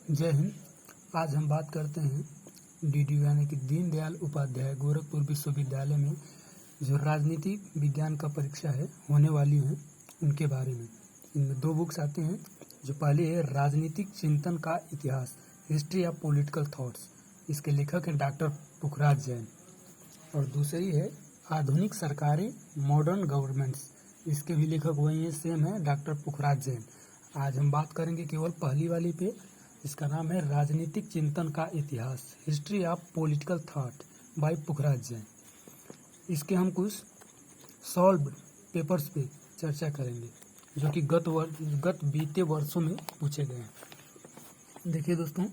जय हिंद। आज हम बात करते हैं डीडीयू यानी कि दीनदयाल उपाध्याय गोरखपुर विश्वविद्यालय में जो राजनीति विज्ञान का परीक्षा है होने वाली है उनके बारे में। इनमें दो बुक्स आते हैं। जो पहली है राजनीतिक चिंतन का इतिहास, हिस्ट्री ऑफ पॉलिटिकल थॉट्स, इसके लेखक हैं डॉक्टर पुखराज जैन। और दूसरी है आधुनिक सरकारें, मॉडर्न गवर्नमेंट्स, इसके भी लेखक वही हैं, सेम है, डॉक्टर पुखराज जैन। आज हम बात करेंगे केवल पहली वाली पे। इसका नाम है राजनीतिक चिंतन का इतिहास, history of political thought by Pukhraj Jain. इसके हम कुछ सॉल्व पेपर्स पे चर्चा करेंगे जो कि गत बीते वर्षों में पूछे गए हैं। देखिए दोस्तों,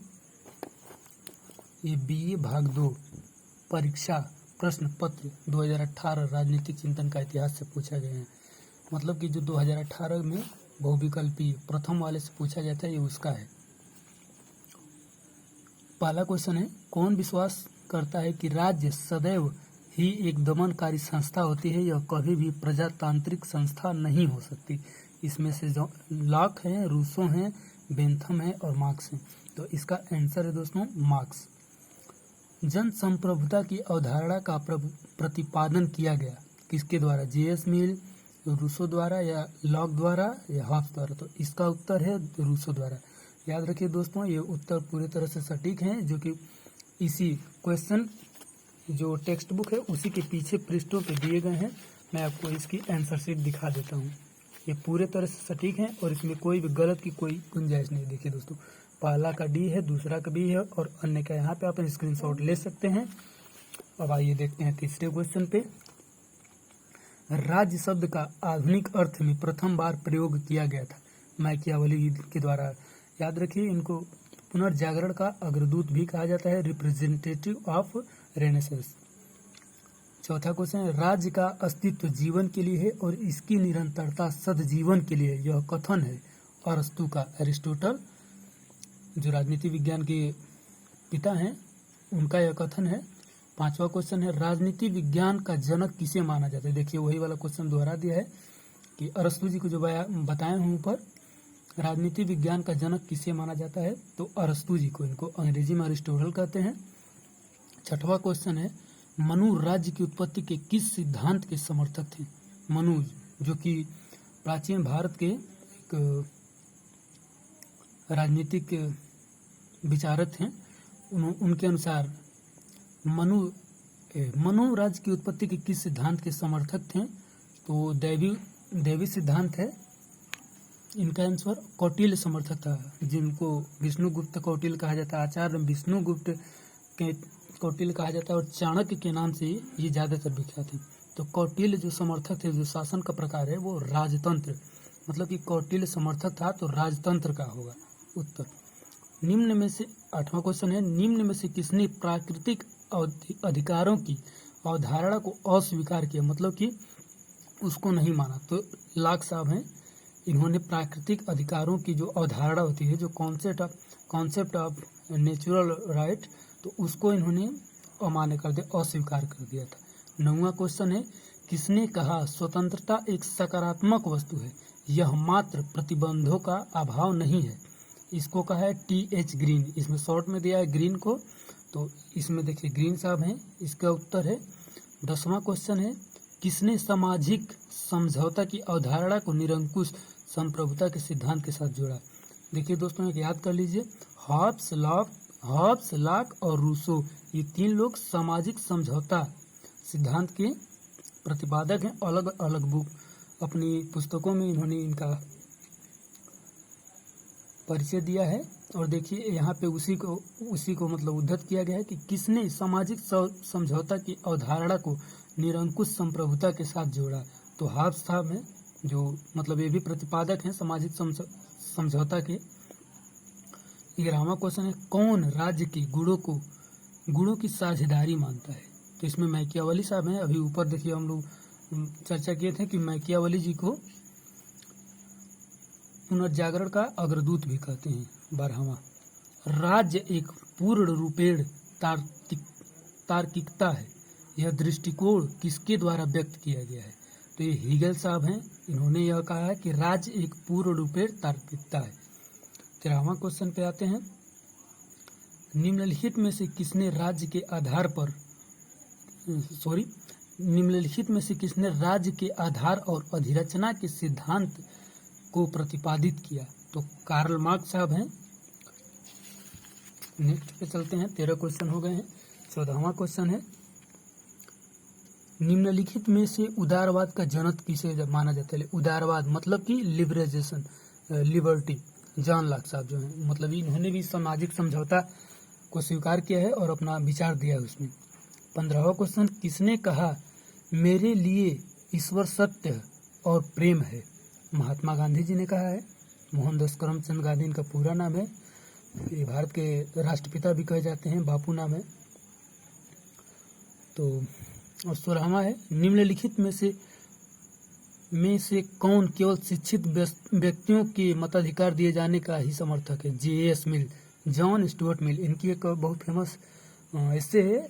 ये बीए भाग 2 परीक्षा प्रश्न पत्र 2018 राजनीतिक चिंतन का इतिहास से पूछा गया है। मतलब कि जो 2018 में बहुविकल्पीय प्रथम वाले से पूछा जाता है, ये उसका है। पहला क्वेश्चन है, कौन विश्वास करता है कि राज्य सदैव ही एक दमनकारी संस्था होती है, यह कभी भी प्रजातांत्रिक संस्था नहीं हो सकती। इसमें से जो लॉक है, रूसो हैं, बेंथम है और मार्क्स हैं। तो इसका आंसर है दोस्तों मार्क्स। जन संप्रभुता की अवधारणा का प्रतिपादन किया गया किसके द्वारा? जेएस मिल, रूसो द्वारा या लॉक द्वारा या हॉब्स द्वारा? तो इसका उत्तर है रूसो द्वारा। याद रखिए दोस्तों, ये उत्तर पूरी तरह से सटीक हैं, जो कि इसी क्वेश्चन जो टेक्स्ट बुक है उसी के पीछे पृष्ठों पे दिए गए हैं। मैं आपको इसकी आंसर शीट दिखा देता हूँ। ये पूरे तरह से सटीक हैं और इसमें कोई भी गलत की कोई गुंजाइश नहीं। देखिए दोस्तों, पहला का डी है, दूसरा का बी है और अन्य का यहाँ पे आप स्क्रीनशॉट ले सकते हैं। अब आइए देखते हैं तीसरे क्वेश्चन पे। राज्य शब्द का आधुनिक अर्थ में प्रथम बार प्रयोग किया गया था मैकियावेली के द्वारा। याद रखिए, इनको पुनर्जागरण का अग्रदूत भी कहा जाता है, रिप्रेजेंटेटिव ऑफ रेनेसेंस। चौथा क्वेश्चन है, राज्य का अस्तित्व जीवन के लिए है और इसकी निरंतरता सदजीवन के लिए, यह कथन है अरस्तु का, एरिस्टोटल जो राजनीति विज्ञान के पिता हैं उनका यह कथन है। पांचवा क्वेश्चन है, राजनीति विज्ञान का जनक किसे माना जाता है? देखिए वही वाला क्वेश्चन दोहरा दिया है कि अरस्तु जी को जो बताए हूँ ऊपर, राजनीति विज्ञान का जनक किसे माना जाता है? तो अरस्तु जी को, इनको अंग्रेजी में अरिस्टोटल कहते हैं। छठवां क्वेश्चन है, मनु राज्य की उत्पत्ति के किस सिद्धांत के समर्थक थे? मनु जो कि प्राचीन भारत के एक राजनीतिक विचारक हैं, उनके अनुसार मनु राज्य की उत्पत्ति के किस सिद्धांत के समर्थक थे? तो दैवी सिद्धांत है इनका आंसर। कौटिल्य समर्थक था, जिनको विष्णुगुप्त कौटिल्य कहा जाता है, आचार्य विष्णुगुप्त के कौटिल्य कहा जाता है और चाणक्य के नाम से ये ज्यादातर विख्यात है। तो कौटिल्य जो समर्थक थे, जो शासन का प्रकार है वो राजतंत्र, मतलब कि कौटिल्य समर्थक था तो राजतंत्र का होगा उत्तर। निम्न में से आठवां क्वेश्चन है, निम्न में से किसने प्राकृतिक अधिकारों की अवधारणा को अस्वीकार किया, मतलब कि उसको नहीं माना? तो लाख साहब हैं, इन्होंने प्राकृतिक अधिकारों की जो अवधारणा होती है, जो कॉन्सेप्ट ऑफ नेचुरल राइट, तो उसको इन्होंने अमान्य कर दिया, अस्वीकार कर दिया था। नौवां क्वेश्चन है, किसने कहा स्वतंत्रता एक सकारात्मक वस्तु है, यह मात्र प्रतिबंधों का अभाव नहीं है? इसको कहा है टी.एच. ग्रीन। इसमें शॉर्ट में दिया है ग्रीन को, तो इसमें देखिए ग्रीन साहब हैं, इसका उत्तर है। 10वां क्वेश्चन है, किसने सामाजिक समझौता की अवधारणा को निरंकुश संप्रभुता के सिद्धांत के साथ जोड़ा? देखिए दोस्तों, एक याद कर लीजिए, हॉब्स, लॉक और रूसो, ये तीन लोग सामाजिक समझौता सिद्धांत के प्रतिपादक हैं। अलग अलग बुक अपनी पुस्तकों में इन्होंने इनका परिचय दिया है। और देखिए यहाँ पे उसी को मतलब उद्धत किया गया है कि किसने सामाजिक समझौता की अवधारणा को निरंकुश संप्रभुता के साथ जोड़ा? तो हॉब्स साहब हैं, जो मतलब ये भी प्रतिपादक हैं सामाजिक समझौता के। 11वां क्वेश्चन है, कौन राज्य के गुणों की साझेदारी मानता है? तो इसमें मैकियावेली साहब हैं। अभी ऊपर देखिए हम लोग चर्चा किए थे कि मैकियावेली जी को पुनर्जागरण का अग्रदूत भी कहते हैं। 12वां, राज्य एक पूर्ण रूपेण तार्किकता है, यह दृष्टिकोण किसके द्वारा व्यक्त किया गया है? तो ये हीगल साहब हैं, इन्होंने यह कहा है कि राज्य एक पूर्ण रूपेण तार्किकता है। 13वां क्वेश्चन पे आते हैं, निम्नलिखित में से किसने राज्य के आधार पर निम्नलिखित में से किसने राज्य के आधार और अधिरचना के सिद्धांत को प्रतिपादित किया? तो कार्ल मार्क्स साहब हैं। नेक्स्ट पे चलते हैं। 13 क्वेश्चन हो गए हैं। 14वां क्वेश्चन है, निम्नलिखित में से उदारवाद का जनक किसे माना जाता है? उदारवाद मतलब कि लिबरेजेशन, लिबर्टी। जॉन लॉक साहब जो है, मतलब इन्होंने भी सामाजिक समझौता को स्वीकार किया है और अपना विचार दिया है उसमें। 15वां क्वेश्चन, किसने कहा मेरे लिए ईश्वर सत्य और प्रेम है? महात्मा गांधी जी ने कहा है। मोहनदास करमचंद गांधी इनका पूरा नाम है। ये भारत के राष्ट्रपिता भी कहे जाते हैं, बापू नाम है। तो और 16वां है, निम्नलिखित में से कौन केवल शिक्षित व्यक्तियों के मताधिकार दिए जाने का ही समर्थक है? J.S. मिल, जॉन स्टुअर्ट मिल। इनकी एक बहुत फेमस ऐसे है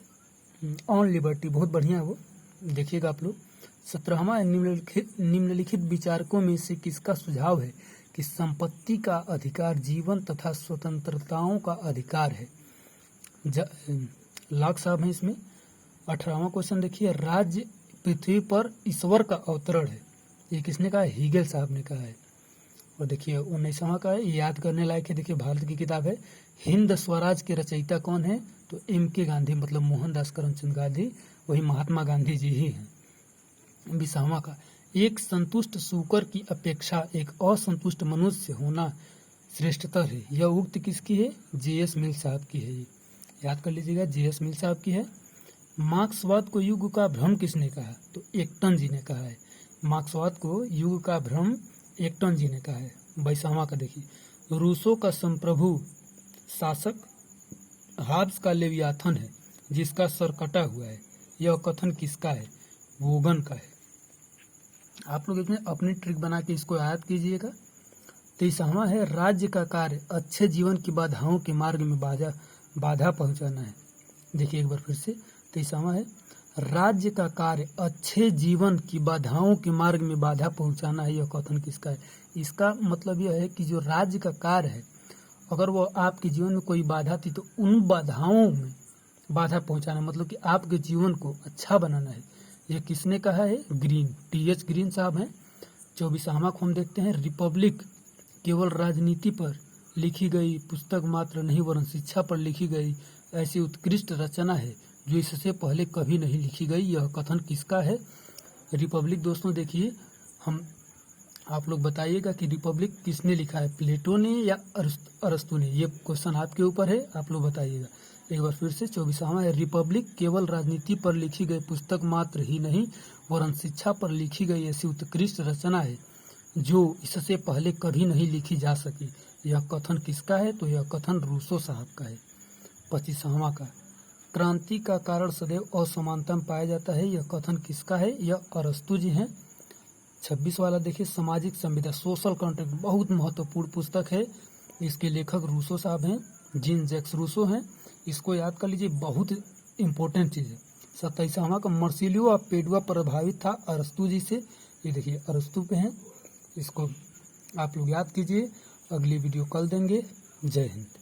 ऑन लिबर्टी, बहुत बढ़िया वो, देखिएगा आप लोग। 17वां, निम्नलिखित विचारकों में से किसका सुझाव है कि संपत्ति का अधिकार जीवन तथा स्वतंत्रताओं का अधिकार है? लॉक साहब हैं इसमें। 18वां क्वेश्चन देखिए, राज्य पृथ्वी पर ईश्वर का अवतरण है, ये किसने कहा? हीगल साहब ने कहा है। और देखिए 19वां का है, याद करने लायक है। देखिए भारत की किताब है। हिंद स्वराज के रचयिता कौन है? तो M.K. गांधी, मतलब मोहनदास करमचंद गांधी, वही महात्मा गांधी जी ही हैं। 20वां का, एक संतुष्ट शूकर की अपेक्षा एक असंतुष्ट मनुष्य होना श्रेष्ठतर है, यह उक्त किसकी है? J.S. मिल साहब की है। ये याद कर लीजिएगा, J.S. मिल साहब की है। मार्क्सवाद को युग का भ्रम किसने कहा? तो एक्टन जी ने कहा है। मार्क्सवाद को युग का भ्रम एक्टन जी ने कहा है। 22वां का देखिए, रूसो का संप्रभु शासक हाब्स का लेवियाथन है जिसका सर कटा हुआ है, यह कथन किसका है? वोगन का है। आप लोग अपनी ट्रिक बना के इसको याद कीजिएगा। 23वां है, राज्य का कार्य अच्छे जीवन की बाधाओं के मार्ग में बाधा पहुंचाना है। देखिए एक बार फिर से, 23वां है, राज्य का कार्य अच्छे जीवन की बाधाओं के मार्ग में बाधा पहुंचाना है, यह कथन किसका है? इसका मतलब यह है कि जो राज्य का कार्य है, अगर वो आपके जीवन में कोई बाधा थी तो उन बाधाओं में बाधा पहुंचाना, मतलब कि आपके जीवन को अच्छा बनाना है। यह किसने कहा है? Green, T.H. ग्रीन साहब हैं। 24वां को हम देखते हैं, रिपब्लिक केवल राजनीति पर लिखी गई पुस्तक मात्र नहीं वरन शिक्षा पर लिखी गई ऐसी उत्कृष्ट रचना है जो इससे पहले कभी नहीं लिखी गई, यह कथन किसका है? रिपब्लिक दोस्तों देखिए, आप लोग बताइएगा कि रिपब्लिक किसने लिखा है, प्लेटो ने या अरस्तु ने? ये क्वेश्चन आपके ऊपर है, आप लोग बताइएगा। एक बार फिर से 24वां है, रिपब्लिक केवल राजनीति पर लिखी गई पुस्तक मात्र ही नहीं वरन शिक्षा पर लिखी गई ऐसी उत्कृष्ट रचना है जो इससे पहले कभी नहीं लिखी जा सकी, यह कथन किसका है? तो यह कथन रूसो साहब का है। 25वां का, क्रांति का कारण सदैव असमानता में पाया जाता है, यह कथन किसका है? यह अरस्तु जी हैं। 26 वाला देखिए, सामाजिक संविदा, सोशल कॉन्ट्रैक्ट, बहुत महत्वपूर्ण पुस्तक है। इसके लेखक रूसो साहब हैं, जीन जैक्स रूसो हैं। इसको याद कर लीजिए, बहुत इंपॉर्टेंट चीज़ है। 27वां का, मर्सिलियो ऑफ पेडुआ प्रभावित था अरस्तु जी से, ये देखिए अरस्तु पे हैं। इसको आप लोग याद कीजिए। अगली वीडियो कल देंगे। जय हिंद।